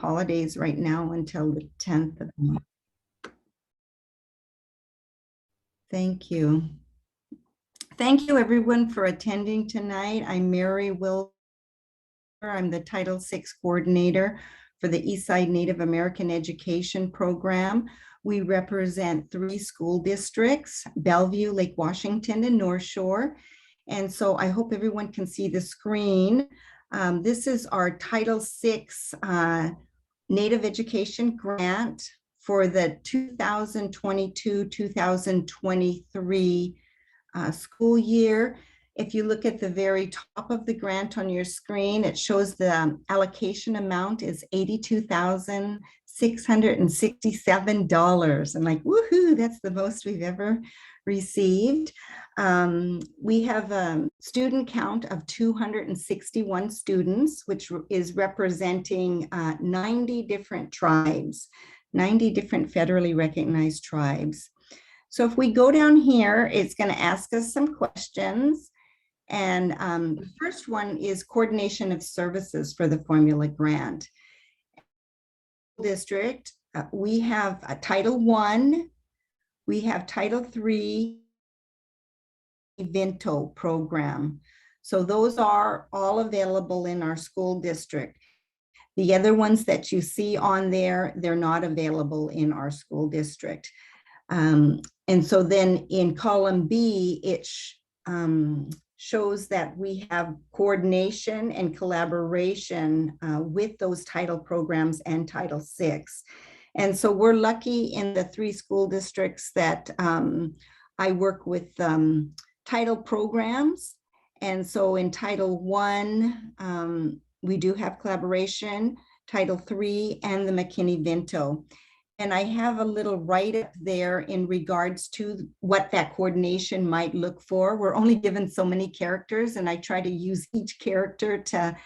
holidays right now until the 10th of the month. Thank you. Thank you everyone for attending tonight. I'm Mary Will. I'm the Title VI coordinator for the Eastside Native American Education Program. We represent 3 school districts, Bellevue, Lake Washington, and North Shore. And so I hope everyone can see the screen. This is our Title VI Native Education Grant for the 2022-2023 school year. If you look at the very top of the grant on your screen, it shows the allocation amount is $82,667. I'm like, woohoo, that's the most we've ever received. We have a student count of 261 students, which is representing 90 different tribes, 90 different federally recognized tribes. So if we go down here, it's going to ask us some questions. And the first one is coordination of services for the formula grant. District, we have a Title I, we have Title III Vinto program. So those are all available in our school district. The other ones that you see on there, they're not available in our school district. And so then in column B, it shows that we have coordination and collaboration with those title programs and Title VI. And so we're lucky in the 3 school districts that I work with title programs. And so in Title I, we do have collaboration, Title III, and the McKinney-Vento. And I have a little write-up there in regards to what that coordination might look for. We're only given so many characters, and I try to use each character to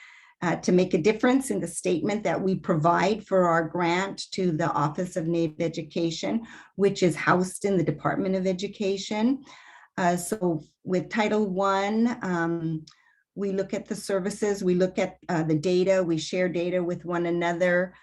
make a difference in the statement that we provide for our grant to the Office of Native Education, which is housed in the Department of Education. So with Title I, we look at the services, we look at the data, we share data with one another.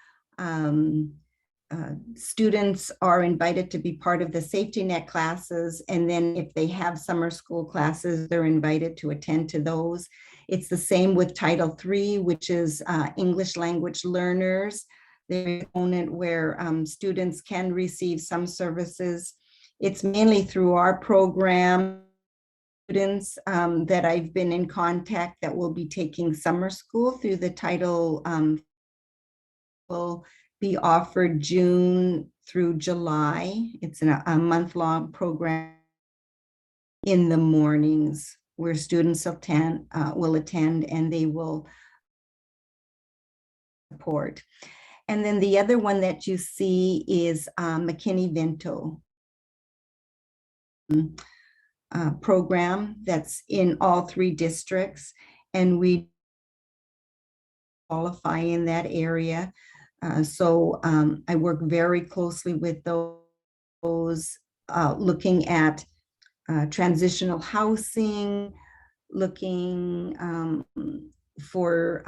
Students are invited to be part of the safety net classes, and then if they have summer school classes, they're invited to attend to those. It's the same with Title III, which is English language learners. There's a component where students can receive some services. It's mainly through our program students that I've been in contact that will be taking summer school through the title will be offered June through July. It's a month-long program in the mornings where students will attend and they will support. And then the other one that you see is McKinney-Vento program that's in all 3 districts, and we qualify in that area. So I work very closely with those looking at transitional housing, looking for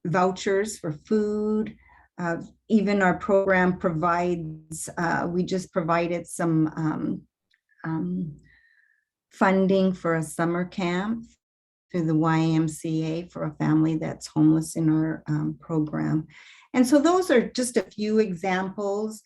vouchers for food. Even our program provides, we just provided some funding for a summer camp through the YMCA for a family that's homeless in our program. And so those are just a few examples.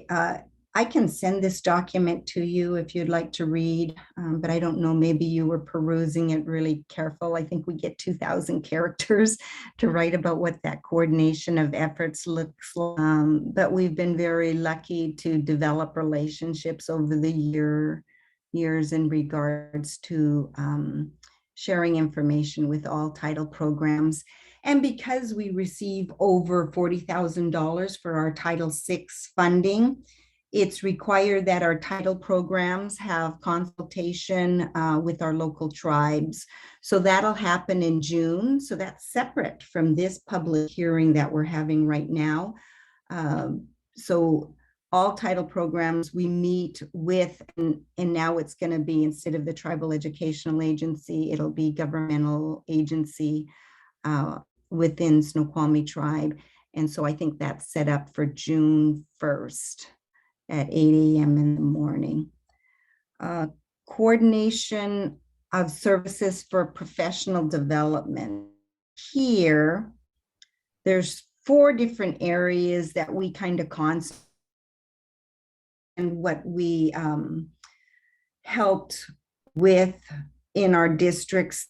I can send this document to you if you'd like to read, but I don't know, maybe you were perusing it really careful. I think we get 2,000 characters to write about what that coordination of efforts looks like. But we've been very lucky to develop relationships over the years in regards to sharing information with all title programs. And because we receive over $40,000 for our Title VI funding, it's required that our title programs have consultation with our local tribes. So that'll happen in June. So that's separate from this public hearing that we're having right now. So all title programs we meet with, and now it's going to be, instead of the Tribal Educational Agency, it'll be governmental agency within Snoqualmie Tribe. And so I think that's set up for June 1st at 8 a.m. in the morning. Coordination of services for professional development. Here, there's 4 different areas that we kind of concentrate and what we helped with in our districts.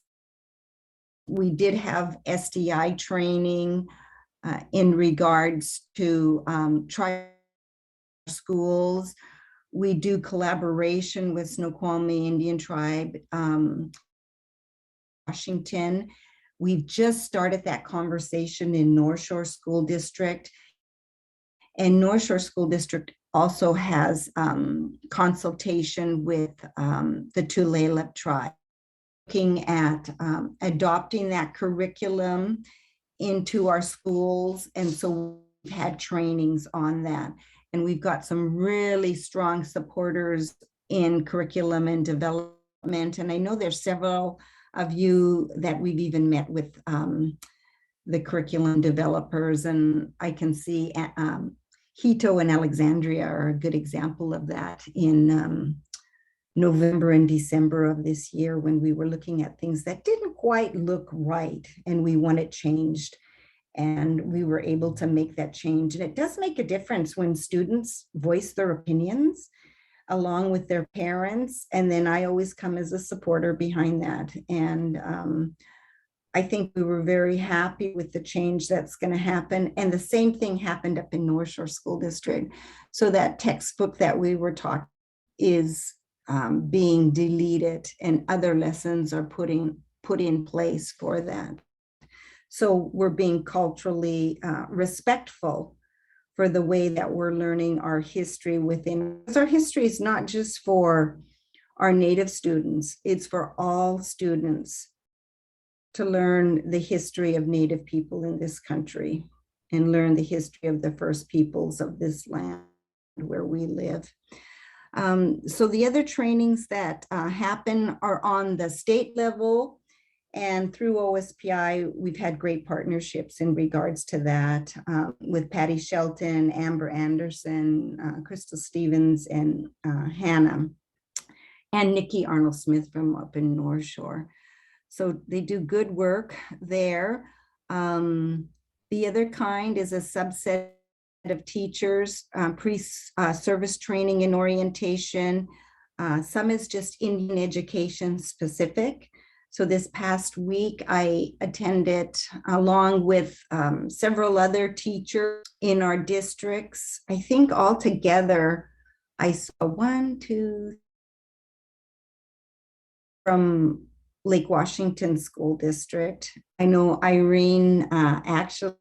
We did have SDI training in regards to schools. We do collaboration with Snoqualmie Indian Tribe, Washington. We've just started that conversation in North Shore School District. And North Shore School District also has consultation with the Tulalip tribe, looking at adopting that curriculum into our schools. And so we've had trainings on that. And we've got some really strong supporters in curriculum and development. And I know there's several of you that we've even met with the curriculum developers. And I can see Hito and Alexandria are a good example of that in November and December of this year, when we were looking at things that didn't quite look right and we want it changed. And we were able to make that change. And it does make a difference when students voice their opinions along with their parents. And then I always come as a supporter behind that. And I think we were very happy with the change that's going to happen. And the same thing happened up in North Shore School District. So that textbook that we were taught is being deleted, and other lessons are put in place for that. So we're being culturally respectful for the way that we're learning our history within. Our history is not just for our Native students, it's for all students to learn the history of Native people in this country and learn the history of the first peoples of this land where we live. So the other trainings that happen are on the state level, and through OSPI, we've had great partnerships in regards to that with Patty Shelton, Amber Anderson, Crystal Stevens, and Hannah, and Nikki Arnold Smith from up in North Shore. So they do good work there. The other kind is a subset of teachers, pre-service training and orientation. Some is just Indian education specific. So this past week, I attended along with several other teachers in our districts. I think altogether, I saw 1, 2, from Lake Washington School District. I know Irene actually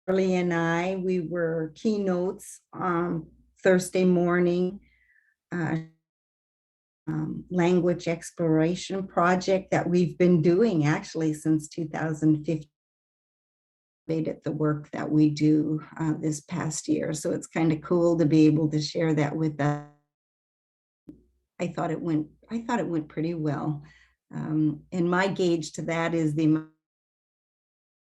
and we were keynotes on Thursday morning. Language exploration project that we've been doing actually since 2015. The work that we do this past year. So it's kind of cool to be able to share that with them. I thought it went pretty well. And my gauge to that is the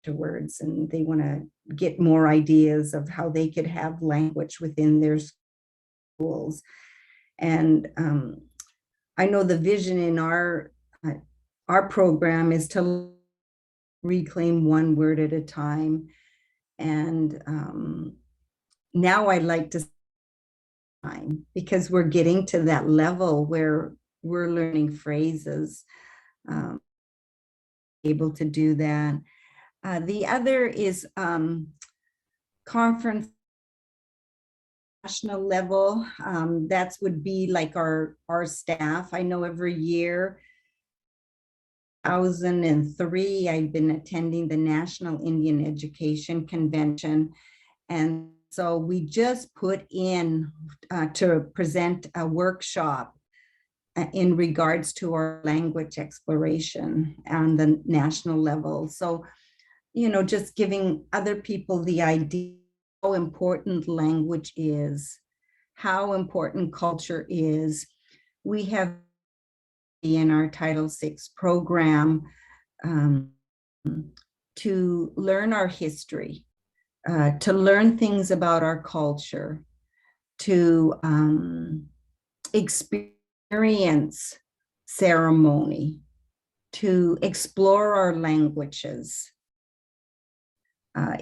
afterwards, and they want to get more ideas of how they could have language within their schools. And I know the vision in our program is to reclaim one word at a time. And now I'd like to time, because we're getting to that level where we're learning phrases, able to do that. The other is conference national level. That would be like our staff. I know every year, 2003, I've been attending the National Indian Education Convention. And so we just put in to present a workshop in regards to our language exploration on the national level. So, just giving other people the idea how important language is, how important culture is. We have in our Title VI program to learn our history. to learn things about our culture, to experience ceremony, to explore our languages.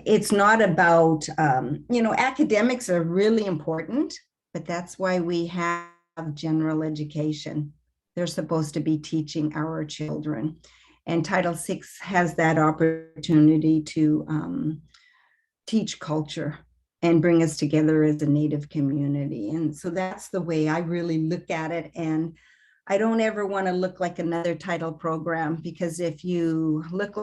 It's not about, academics are really important, but that's why we have general education. They're supposed to be teaching our children. And Title VI has that opportunity to teach culture and bring us together as a Native community. And so that's the way I really look at it. And I don't ever want to look like another title program, because if you look,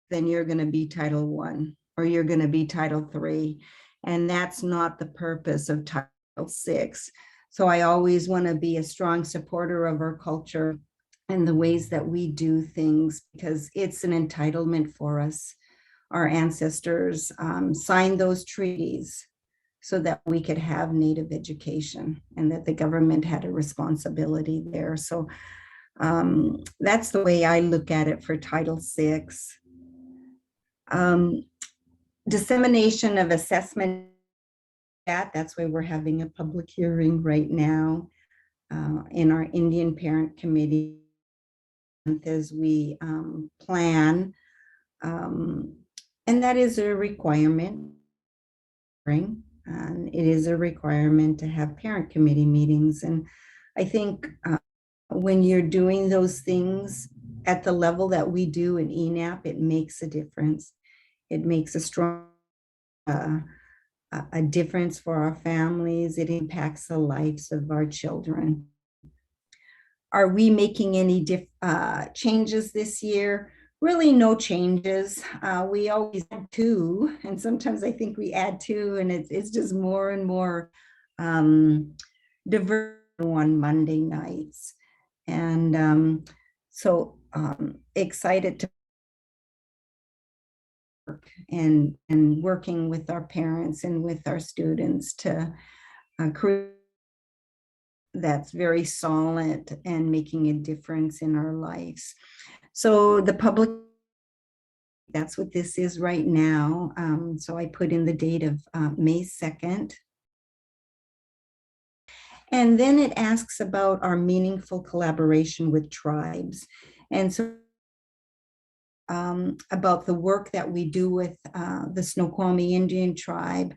then you're going to be Title I or you're going to be Title III. And that's not the purpose of Title VI. So I always want to be a strong supporter of our culture and the ways that we do things, because it's an entitlement for us. Our ancestors signed those treaties so that we could have Native education, and that the government had a responsibility there. So that's the way I look at it for Title VI. Dissemination of assessment, that's why we're having a public hearing right now in our Indian Parent Committee as we plan. And that is a requirement. And it is a requirement to have parent committee meetings. And I think when you're doing those things at the level that we do in ENAP, it makes a difference. It makes a strong a difference for our families. It impacts the lives of our children. Are we making any changes this year? Really no changes. We always add two, and sometimes I think we add two, and it's just more and more diverse on Monday nights. And so excited to work and working with our parents and with our students to create that's very solid and making a difference in our lives. So the public, that's what this is right now. So I put in the date of May 2nd. And then it asks about our meaningful collaboration with tribes. And so about the work that we do with the Snoqualmie Indian tribe,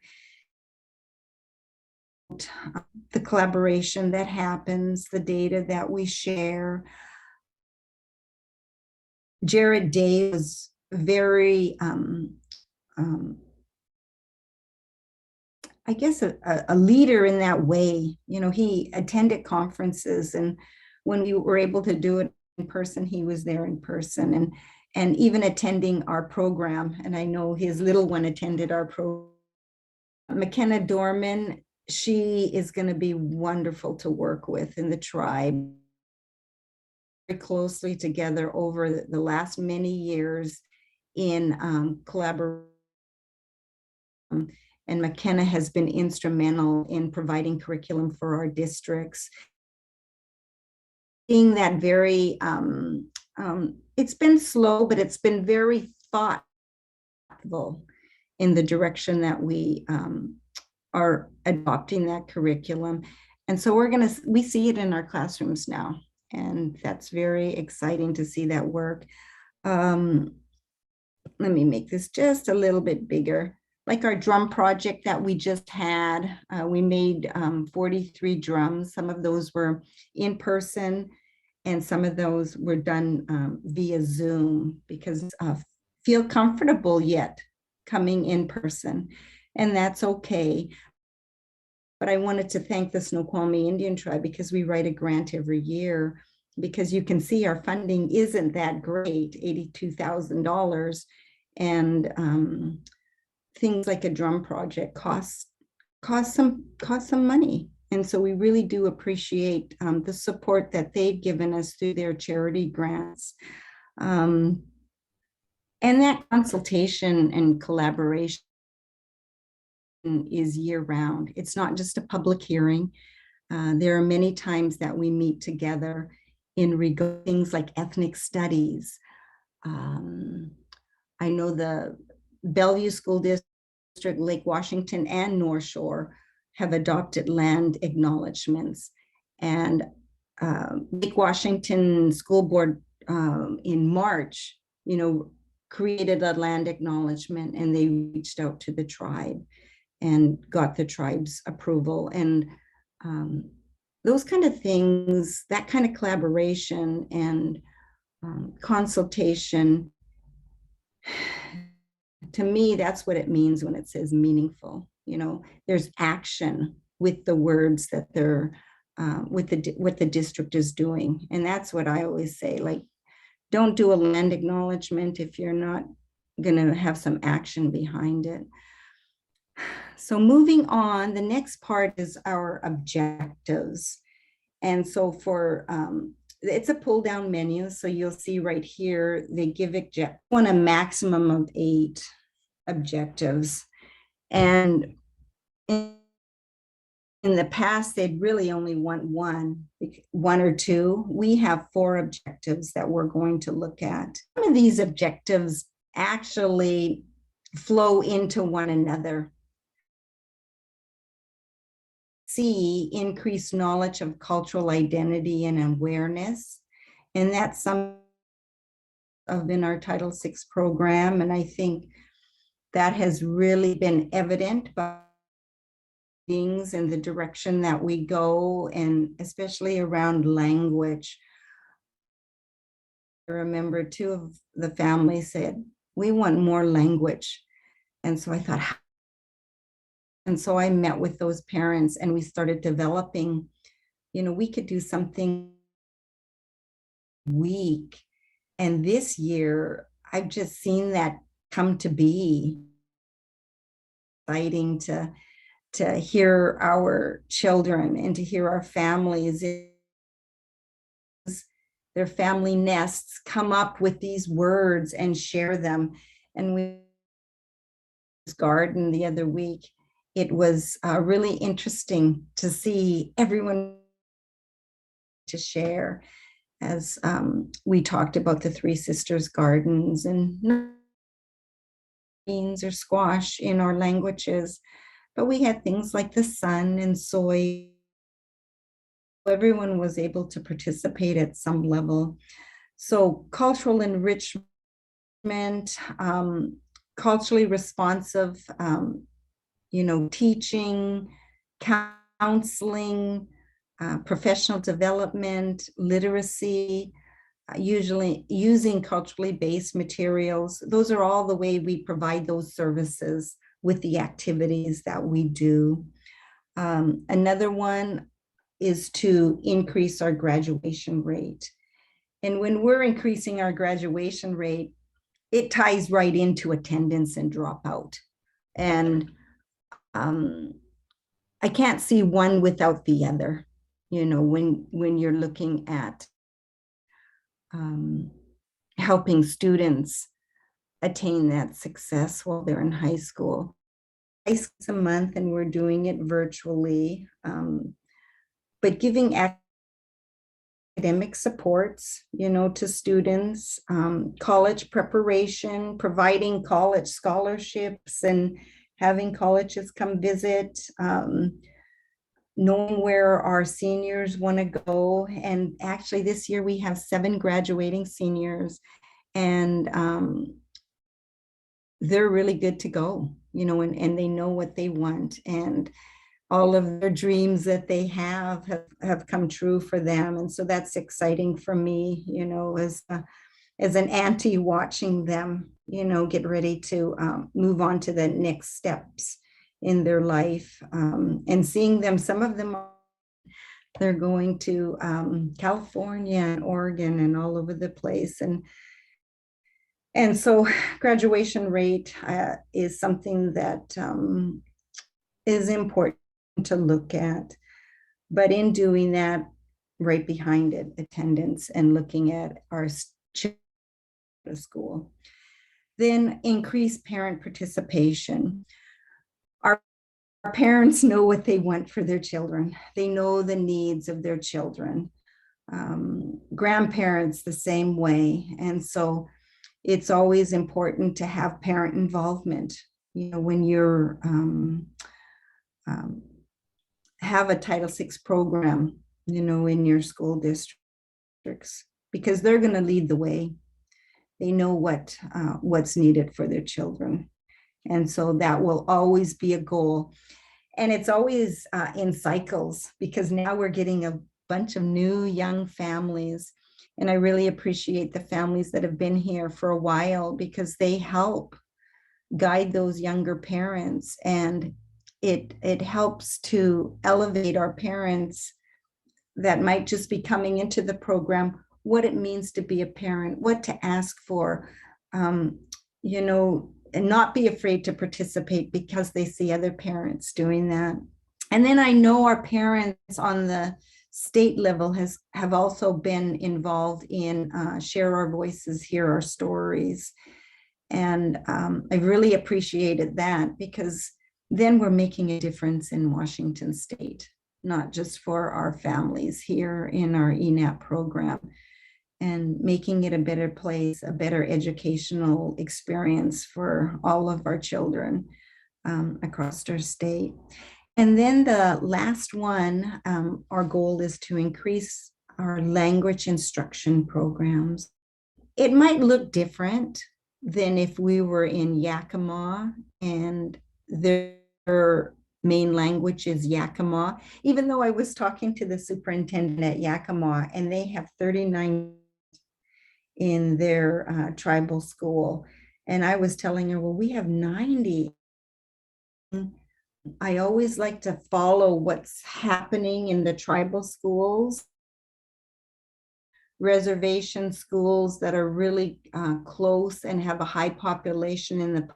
the collaboration that happens, the data that we share. Jared Day was very, I guess, a leader in that way. You know, he attended conferences, and when we were able to do it in person, he was there in person, and even attending our program. And I know his little one attended our program. McKenna Dorman, she is going to be wonderful to work with in the tribe. Very closely together over the last many years in collaboration. And McKenna has been instrumental in providing curriculum for our districts. Being that very, it's been slow, but it's been very thoughtful in the direction that we are adopting that curriculum. And so we see it in our classrooms now. And that's very exciting to see that work. Let me make this just a little bit bigger. Like our drum project that we just had, we made 43 drums. Some of those were in person, and some of those were done via Zoom, because feel comfortable yet coming in person, and that's okay. But I wanted to thank the Snoqualmie Indian tribe, because we write a grant every year, because you can see our funding isn't that great, $82,000. And things like a drum project cost some money. And so we really do appreciate the support that they've given us through their charity grants. And that consultation and collaboration is year round. It's not just a public hearing. There are many times that we meet together in regard to things like ethnic studies. I know the Bellevue School District District, Lake Washington and North Shore have adopted land acknowledgements. And Lake Washington School Board in March, created a land acknowledgement, and they reached out to the tribe and got the tribe's approval. And those kind of things, that kind of collaboration and consultation, to me, that's what it means when it says meaningful. There's action with the words that they're what the district is doing. And that's what I always say, like, don't do a land acknowledgement if you're not going to have some action behind it. So moving on, the next part is our objectives. And so it's a pull down menu. So you'll see right here, they give a maximum of 8 objectives. And in the past, they'd really only want one or two. We have 4 objectives that we're going to look at. Some of these objectives actually flow into one another. See, increased knowledge of cultural identity and awareness. And that's some of in our Title VI program. And I think that has really been evident by things in the direction that we go, and especially around language. I remember 2 of the families said, we want more language. And so I thought, and so I met with those parents and we started developing, we could do something week. And this year, I've just seen that come to be. Exciting to hear our children and to hear our families, their family nests, come up with these words and share them. And we garden the other week. It was really interesting to see everyone to share, as we talked about the Three Sisters gardens and beans or squash in our languages, but we had things like the sun and soy. Everyone was able to participate at some level. So cultural enrichment, culturally responsive, teaching, counseling, professional development, literacy, usually using culturally based materials. Those are all the way we provide those services with the activities that we do. Another one is to increase our graduation rate. And when we're increasing our graduation rate, it ties right into attendance and dropout. And I can't see one without the other, when you're looking at helping students attain that success while they're in high school. Twice a month, and we're doing it virtually, but giving academic supports, to students, college preparation, providing college scholarships and having colleges come visit, knowing where our seniors want to go. And actually this year we have 7 graduating seniors, and they're really good to go, and they know what they want, and all of their dreams that they have come true for them. And so that's exciting for me, as an auntie watching them, get ready to move on to the next steps in their life, and seeing them, some of them, they're going to California and Oregon and all over the place. And so graduation rate is something that is important to look at. But in doing that, right behind it, attendance and looking at our school. Then increase parent participation. Our parents know what they want for their children. They know the needs of their children. Grandparents the same way. And so it's always important to have parent involvement, when you're um, have a Title VI program, in your school districts, because they're going to lead the way. They know what's needed for their children. And so that will always be a goal. And it's always in cycles, because now we're getting a bunch of new young families. And I really appreciate the families that have been here for a while, because they help guide those younger parents, and it helps to elevate our parents that might just be coming into the program, what it means to be a parent, what to ask for, um, and not be afraid to participate because they see other parents doing that. And then I know our parents on the state level have also been involved in Share Our Voices, Hear Our Stories. And I really appreciated that, because then we're making a difference in Washington State, not just for our families here in our ENAP program, and making it a better place, a better educational experience for all of our children across our state. And then the last one, our goal is to increase our language instruction programs. It might look different than if we were in Yakima and their main language is Yakima, even though I was talking to the superintendent at Yakima, and they have 39 in their tribal school. And I was telling her, well, we have 90. I always like to follow what's happening in the tribal schools, reservation schools that are really close and have a high population in the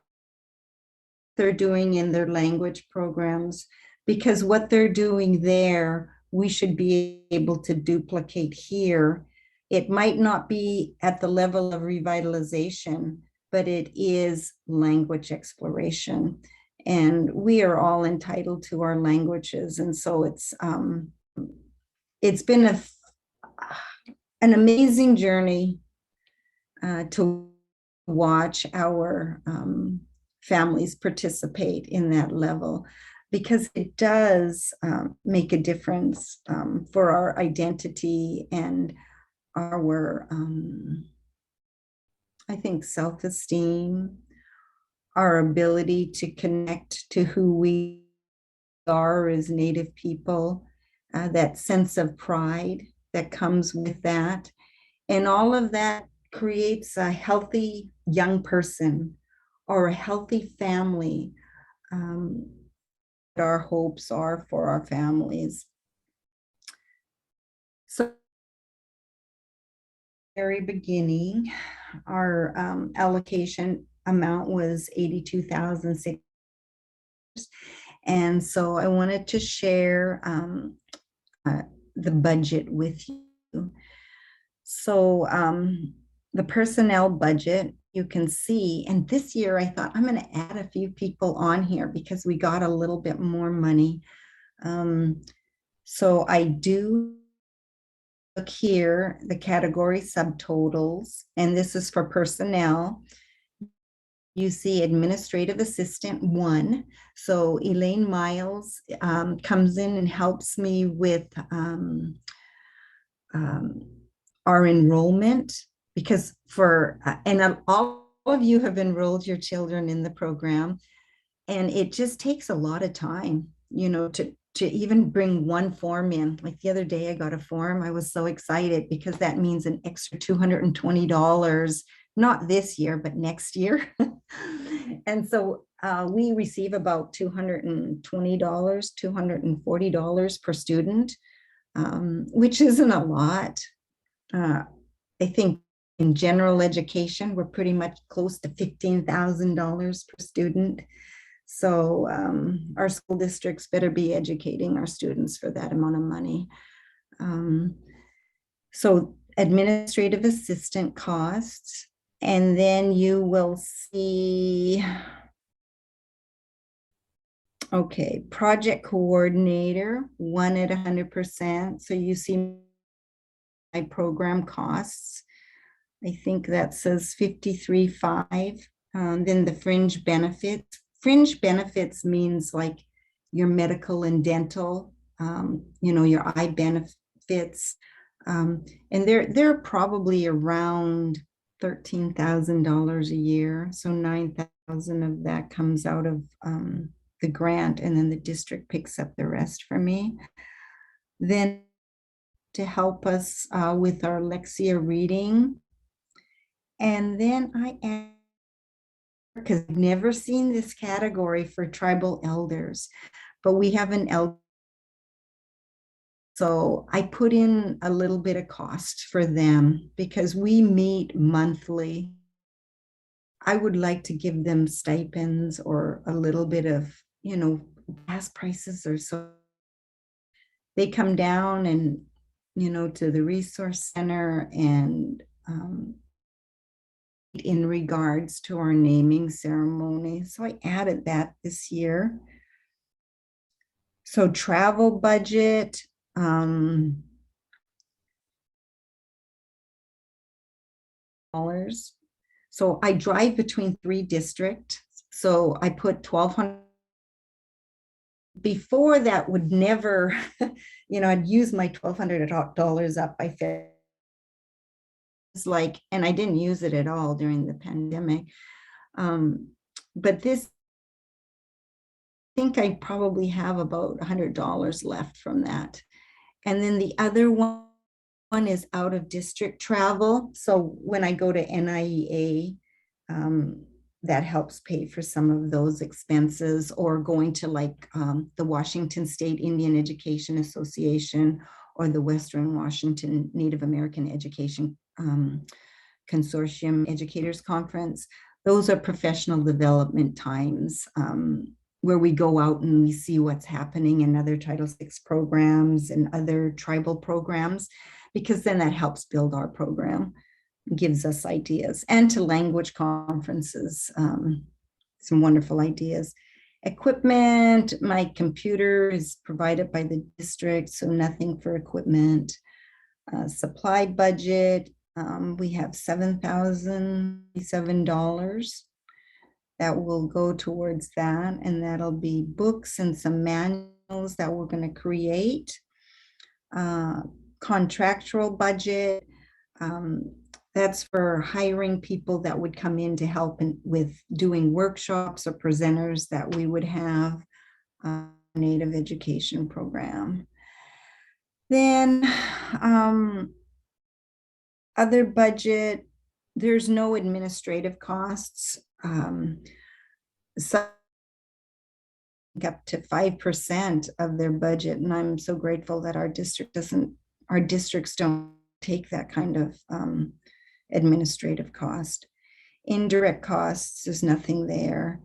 they're doing in their language programs, because what they're doing there, we should be able to duplicate here. It might not be at the level of revitalization, but it is language exploration. And we are all entitled to our languages. And so it's been an amazing journey to watch our families participate in that level, because it does make a difference for our identity and our, I think, self-esteem, our ability to connect to who we are as Native people, that sense of pride that comes with that. And all of that creates a healthy young person or a healthy family. Our hopes are for our families. So, very beginning, our allocation amount was $82,600. And so I wanted to share the budget with you. So the personnel budget, you can see, and this year I thought I'm going to add a few people on here because we got a little bit more money. So I do look here, the category subtotals, and this is for personnel. You see administrative assistant 1. So Elaine Miles comes in and helps me with our enrollment, because and all of you have enrolled your children in the program, and it just takes a lot of time, to even bring one form in. Like the other day I got a form, I was so excited, because that means an extra $220, not this year, but next year. And so we receive about $220, $240 per student, which isn't a lot. I think in general education, we're pretty much close to $15,000 per student. So our school districts better be educating our students for that amount of money. So administrative assistant costs, and then you will see, okay, project coordinator, 1 at 100%. So you see my program costs. I think that says 53.5. Then the fringe benefits, fringe benefits means like your medical and dental, your eye benefits. And they're probably around $13,000 a year. So 9,000 of that comes out of the grant, and then the district picks up the rest for me. Then to help us with our Lexia reading. And then I add, because I've never seen this category for tribal elders, but we have an elder. So I put in a little bit of cost for them because we meet monthly. I would like to give them stipends or a little bit of, gas prices are so, they come down and, to the resource center and in regards to our naming ceremony. So I added that this year. So travel budget, dollars. So I drive between 3 districts. So I put 1,200. Before that would never, I'd use my $1,200 up. I felt like, and I didn't use it at all during the pandemic. But this, I think I probably have about $100 left from that. And then the other one is out of district travel. So when I go to NIEA, that helps pay for some of those expenses, or going to like the Washington State Indian Education Association or the Western Washington Native American Education Consortium Educators Conference. Those are professional development times where we go out and we see what's happening in other Title VI programs and other tribal programs, because then that helps build our program, gives us ideas, and to language conferences, some wonderful ideas. Equipment, my computer is provided by the district, so nothing for equipment. Supply budget, we have $7,007 that will go towards that, and that'll be books and some manuals that we're going to create. Contractual budget, that's for hiring people that would come in to help with doing workshops or presenters that we would have Native education program. Then other budget, there's no administrative costs. So up to 5% of their budget, and I'm so grateful that our districts don't take that kind of administrative cost. Indirect costs, there's nothing there.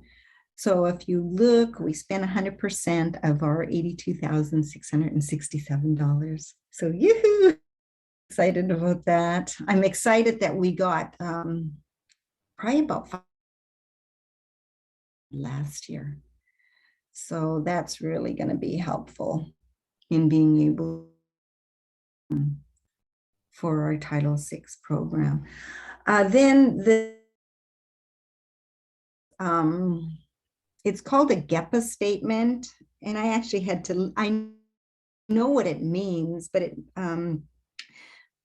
So if you look, we spent 100% of our $82,667. So yoo-hoo, excited about that. I'm excited that we got probably about 5 last year. So that's really going to be helpful in being able for our Title VI program. Then it's called a GEPA statement, and I actually I know what it means, but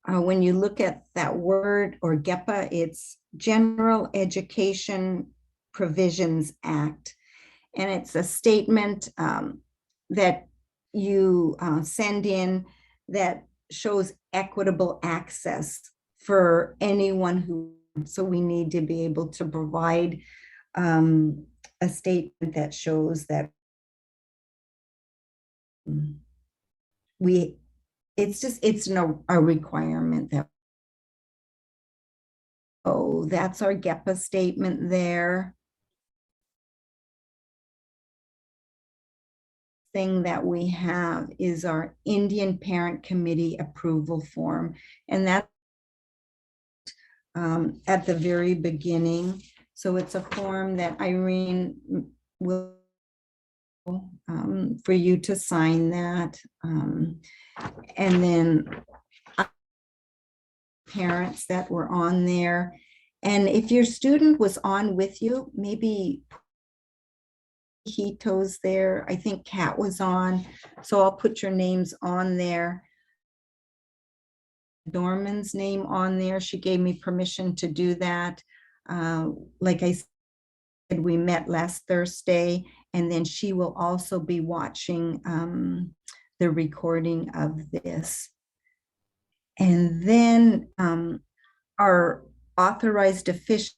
when you look at that word, or GEPA, it's General Education Provisions Act. And it's a statement that you send in that shows equitable access for anyone who, so we need to be able to provide a statement that shows that it's a requirement that, oh, that's our GEPA statement there. Thing that we have is our Indian Parent Committee approval form, and that's at the very beginning. So it's a form that Irene will for you to sign that, and then parents that were on there. And if your student was on with you, maybe Hito's there. I think Kat was on. So I'll put your names on there. Norman's name on there. She gave me permission to do that. Like I said, we met last Thursday, and then she will also be watching the recording of this. And then our authorized official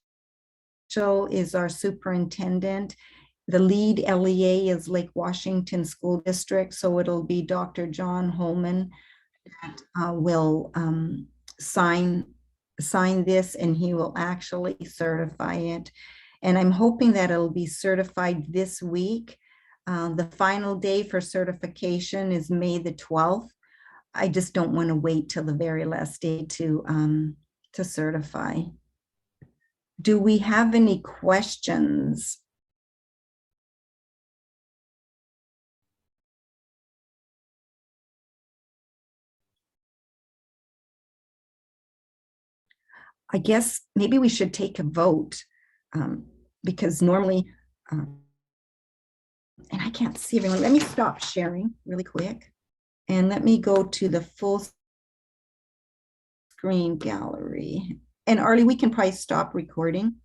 is our superintendent. The lead LEA is Lake Washington School District, so it'll be Dr. John Holman that will sign this, and he will actually certify it. And I'm hoping that it'll be certified this week. The final day for certification is May the 12th. I just don't want to wait till the very last day to certify. Do we have any questions? I guess maybe we should take a vote because normally, and I can't see everyone. Let me stop sharing really quick. And let me go to the full screen gallery. And Arlie, we can probably stop recording.